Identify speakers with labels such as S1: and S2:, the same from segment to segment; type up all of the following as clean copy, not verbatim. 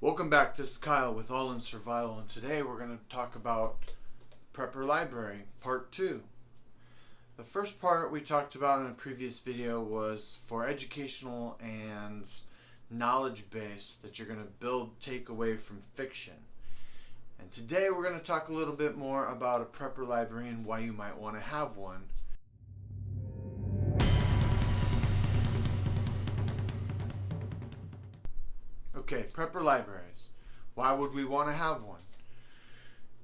S1: Welcome back, this is Kyle with All in Survival, and today we're going to talk about Prepper Library, Part 2. The first part we talked about in a previous video was for educational and knowledge base that you're going to build takeaway from fiction. And today we're going to talk a little bit more about a Prepper Library and why you might want to have one. Okay, Prepper Libraries. Why would we want to have one?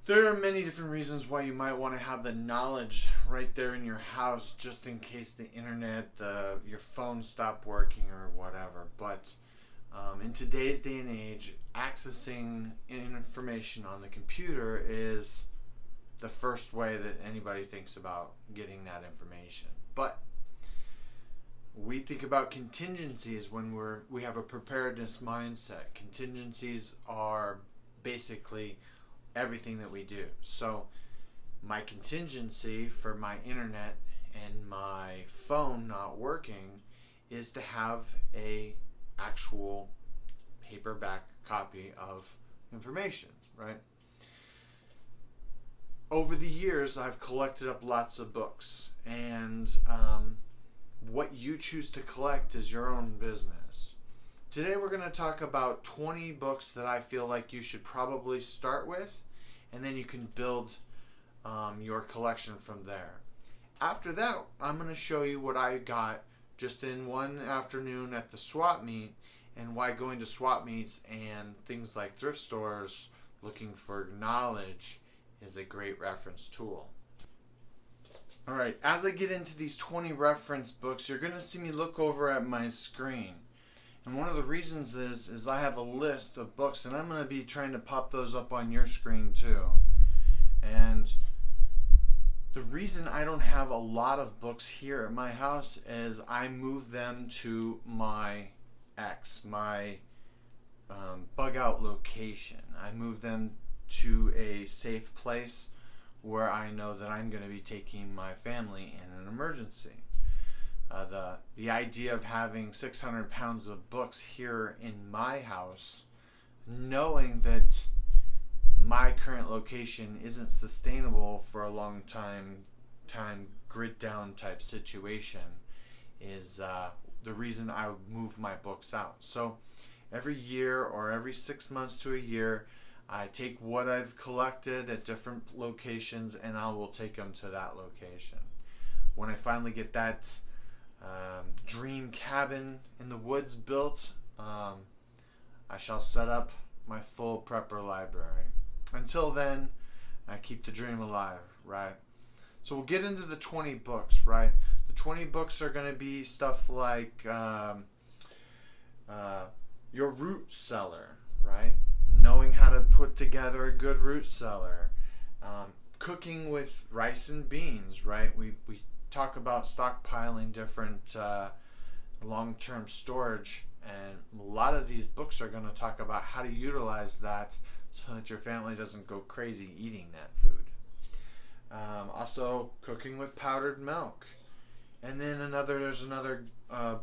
S1: There are many different reasons why you might want to have the knowledge right there in your house just in case the internet, your phone stopped working or whatever. But in today's day and age, accessing information on the computer is the first way that anybody thinks about getting that information. But we think about contingencies when we have a preparedness mindset. Contingencies are basically everything that we do. So my contingency for my internet and my phone not working is to have a actual paperback copy of information, right? Over the years, I've collected up lots of books, and what you choose to collect is your own business. Today we're going to talk about 20 books that I feel like you should probably start with, and then you can build your collection from there. After that, I'm going to show you what I got just in one afternoon at the swap meet, and why going to swap meets and things like thrift stores looking for knowledge is a great reference tool. Alright, as I get into these 20 reference books, you're going to see me look over at my screen. And one of the reasons is I have a list of books, and I'm going to be trying to pop those up on your screen too. And the reason I don't have a lot of books here at my house is I moved them to my bug out location. I moved them to a safe place where I know that I'm going to be taking my family in an emergency. The idea of having 600 pounds of books here in my house, knowing that my current location isn't sustainable for a long time grid down type situation, is the reason I would move my books out. So every year or every 6 months to a year, I take what I've collected at different locations and I will take them to that location. When I finally get that dream cabin in the woods built, I shall set up my full prepper library. Until then, I keep the dream alive, right? So we'll get into the 20 books, right? The 20 books are going to be stuff like your root cellar, right? Knowing how to put together a good root cellar, cooking with rice and beans, right? We talk about stockpiling different long-term storage, and a lot of these books are going to talk about how to utilize that so that your family doesn't go crazy eating that food. Also, cooking with powdered milk. And then there's another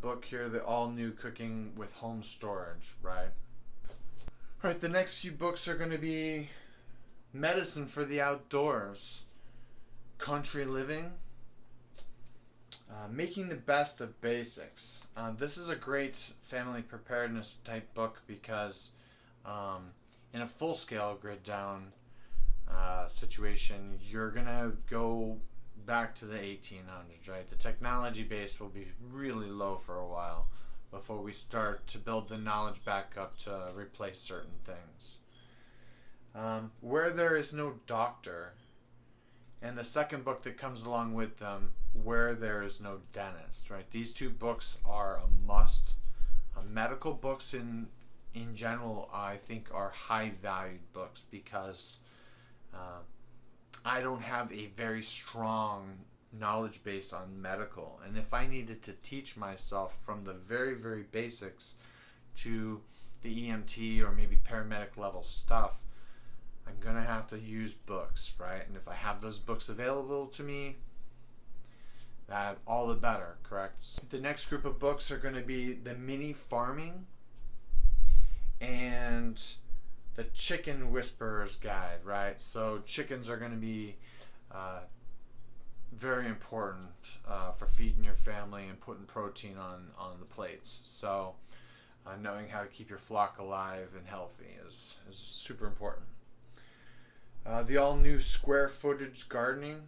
S1: book here, the all-new cooking with home storage, right? Alright, the next few books are going to be Medicine for the Outdoors, Country Living, Making the Best of Basics. This is a great family preparedness type book because in a full-scale grid down situation, you're going to go back to the 1800s, right? The technology base will be really low for a while before we start to build the knowledge back up to replace certain things. Where There Is No Doctor, and the second book that comes along with them, Where There Is No Dentist, right? These two books are a must. Medical books in general, I think, are high-valued books because I don't have a very strong knowledge base on medical, and if I needed to teach myself from the very, very basics to the EMT or maybe paramedic level stuff, I'm gonna have to use books, right? And if I have those books available to me, that all the better, correct? The next group of books are going to be the Mini Farming and the chicken whisperer's guide, right? So chickens are going to be very important for feeding your family and putting protein on the plates. So knowing how to keep your flock alive and healthy is super important. The all-new square footage gardening.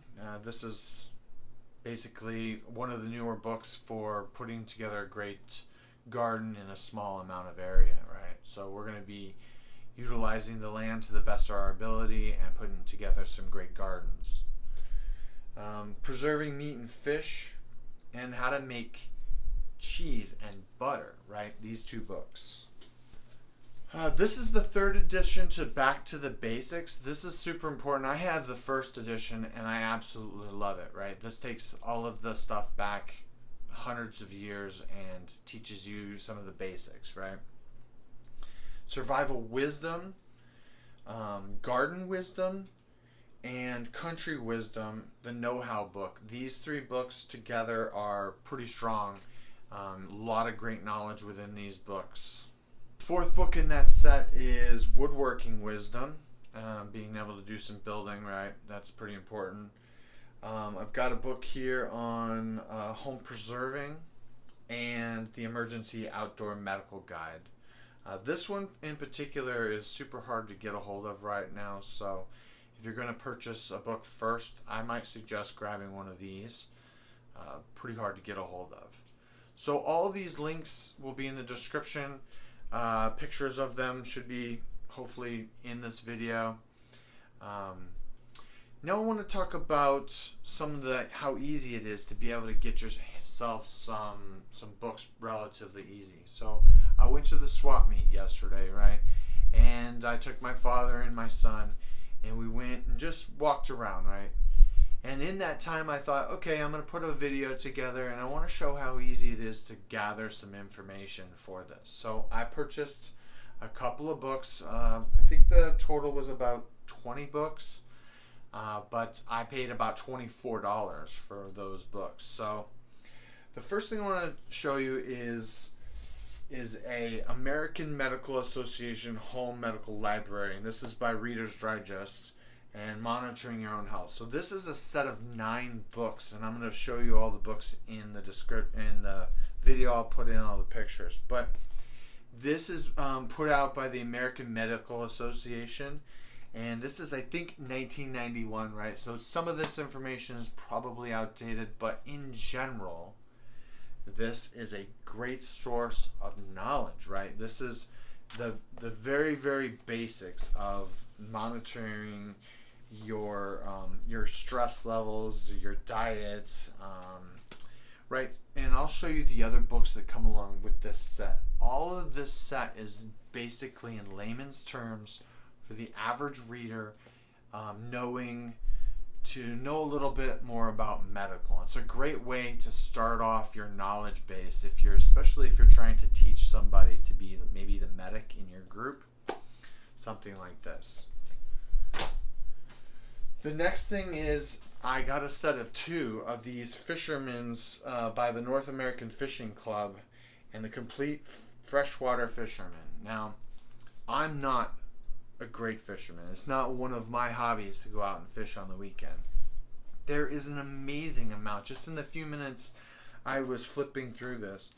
S1: This is basically one of the newer books for putting together a great garden in a small amount of area, right? So we're going to be utilizing the land to the best of our ability and putting together some great gardens. Preserving meat and fish, and how to make cheese and butter, right? These two books. This is the third edition to Back to the Basics. This is super important. I have the first edition and I absolutely love it, right? This takes all of the stuff back hundreds of years and teaches you some of the basics, right? Survival wisdom, garden wisdom, and country wisdom, the know-how book. These three books together are pretty strong. A lot of great knowledge within these books. Fourth book in that set is woodworking wisdom, being able to do some building, right? That's pretty important. I've got a book here on home preserving and the emergency outdoor medical guide. This one in particular is super hard to get a hold of right now, so if you're going to purchase a book first, I might suggest grabbing one of these. Pretty hard to get a hold of. So all these links will be in the description. Pictures of them should be hopefully in this video. Now I want to talk about some of how easy it is to be able to get yourself some books relatively easy. So I went to the swap meet yesterday, right? And I took my father and my son and we went and just walked around, right? And in that time I thought, okay, I'm going to put a video together and I want to show how easy it is to gather some information for this. So I purchased a couple of books. I think the total was about 20 books, but I paid about $24 for those books. So the first thing I want to show you is a American Medical Association Home Medical Library, and this is by Reader's Digest, and Monitoring Your Own Health. So this is a set of 9 books, and I'm going to show you all the books in the video. I'll put in all the pictures, but this is put out by the American Medical Association, and this is, I think, 1991, right? So some of this information is probably outdated, but in general, this is a great source of knowledge, right? This is the very, very basics of monitoring your stress levels, your diet, right? And I'll show you the other books that come along with this set. All of this set is basically in layman's terms for the average reader, to know a little bit more about medical. It's a great way to start off your knowledge base, especially if you're trying to teach somebody to be maybe the medic in your group, something like this. The next thing is I got a set of 2 of these Fisherman's by the North American Fishing Club and the Complete Freshwater Fisherman. Now, I'm not a great fisherman. It's not one of my hobbies to go out and fish on the weekend. There is an amazing amount, just in the few minutes I was flipping through this,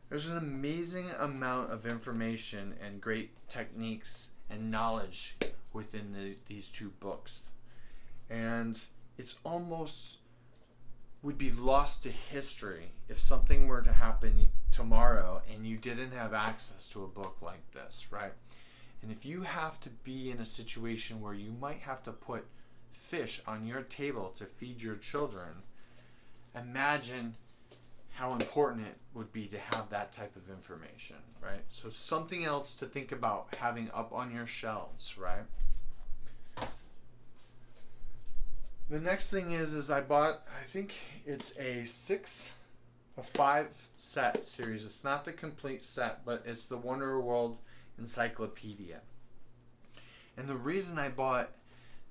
S1: there's an amazing amount of information and great techniques and knowledge within these 2 books. And it's almost would be lost to history if something were to happen tomorrow and you didn't have access to a book like this, right? And if you have to be in a situation where you might have to put fish on your table to feed your children, imagine how important it would be to have that type of information, right? So something else to think about having up on your shelves, right? The next thing is I bought, I think it's a 5 set series. It's not the complete set, but it's the Wonder World Encyclopedia. And the reason I bought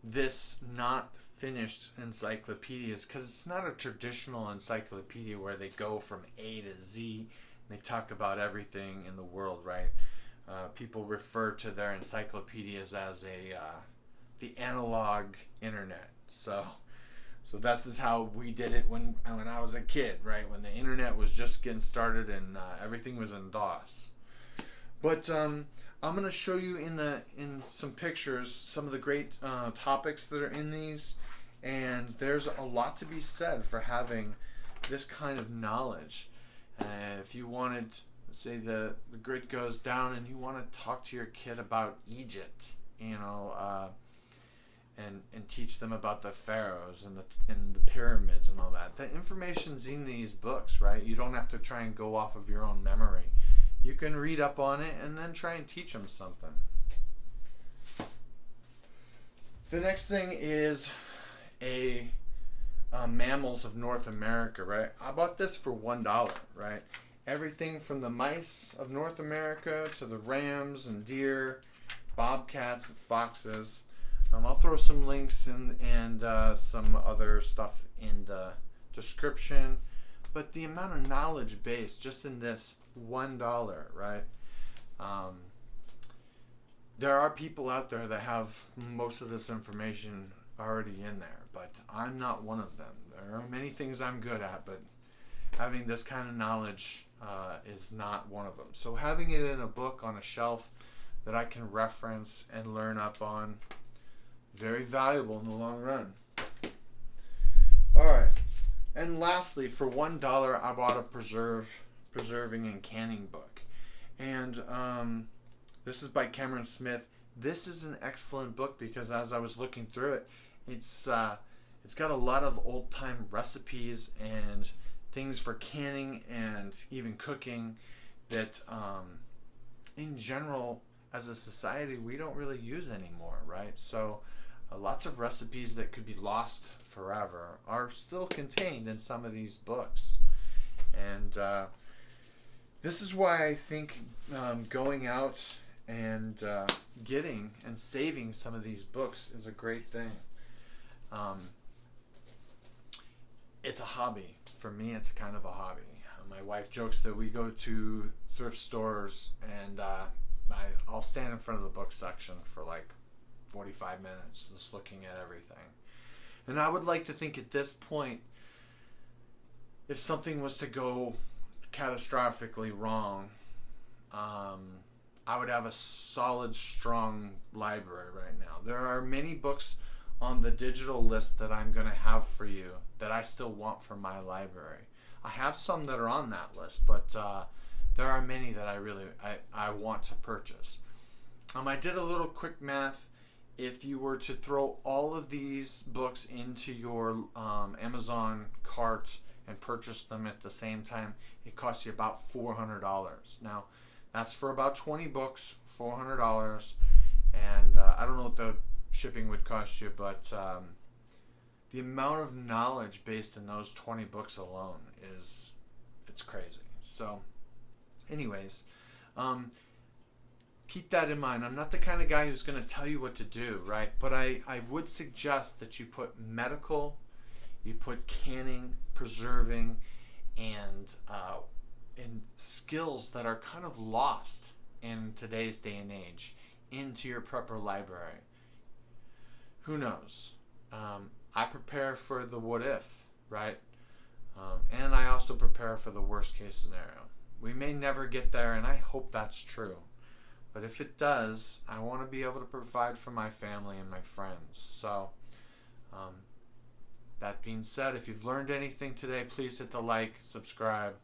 S1: this not finished encyclopedia is because it's not a traditional encyclopedia where they go from A to Z and they talk about everything in the world, right? People refer to their encyclopedias as the analog internet. So this is how we did it when I was a kid, right? When the internet was just getting started and everything was in DOS. But I'm going to show you in some pictures some of the great topics that are in these, and there's a lot to be said for having this kind of knowledge. If you wanted, say the grid goes down and you want to talk to your kid about Egypt, and teach them about the pharaohs and the pyramids and all that. The information's in these books, right? You don't have to try and go off of your own memory. You can read up on it and then try and teach them something. The next thing is Mammals of North America, right? I bought this for $1, right? Everything from the mice of North America to the rams and deer, bobcats and foxes. I'll throw some links and some other stuff in the description. But the amount of knowledge base just in this $1, right? There are people out there that have most of this information already in there, but I'm not one of them. There are many things I'm good at, but having this kind of knowledge is not one of them. So having it in a book on a shelf that I can reference and learn up on, very valuable in the long run. All right. And lastly, for $1, I bought a preserving and canning book. And this is by Cameron Smith. This is an excellent book because as I was looking through it, it's got a lot of old-time recipes and things for canning and even cooking that in general as a society we don't really use anymore, right? So lots of recipes that could be lost forever are still contained in some of these books. And this is why I think going out and getting and saving some of these books is a great thing. It's a hobby. For me, it's kind of a hobby. My wife jokes that we go to thrift stores and I'll stand in front of the book section for like 45 minutes just looking at everything. And I would like to think at this point, if something was to go catastrophically wrong, I would have a solid, strong library right now. There are many books on the digital list that I'm going to have for you that I still want for my library. I have some that are on that list, but there are many that I want to purchase. I did a little quick math. If you were to throw all of these books into your Amazon cart and purchase them at the same time, it costs you about $400. Now, that's for about 20 books, $400. And I don't know what the shipping would cost you, but the amount of knowledge based in those 20 books alone it's crazy. So, anyways, keep that in mind. I'm not the kind of guy who's going to tell you what to do, right? But I would suggest that you put medical, you put canning, preserving, and skills that are kind of lost in today's day and age into your prepper library. Who knows? I prepare for the what if, right? And I also prepare for the worst case scenario. We may never get there, and I hope that's true. But if it does, I want to be able to provide for my family and my friends. So, that being said, if you've learned anything today, please hit the like, subscribe,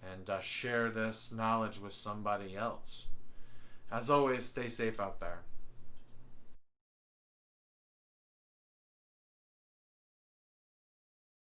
S1: and share this knowledge with somebody else. As always, stay safe out there.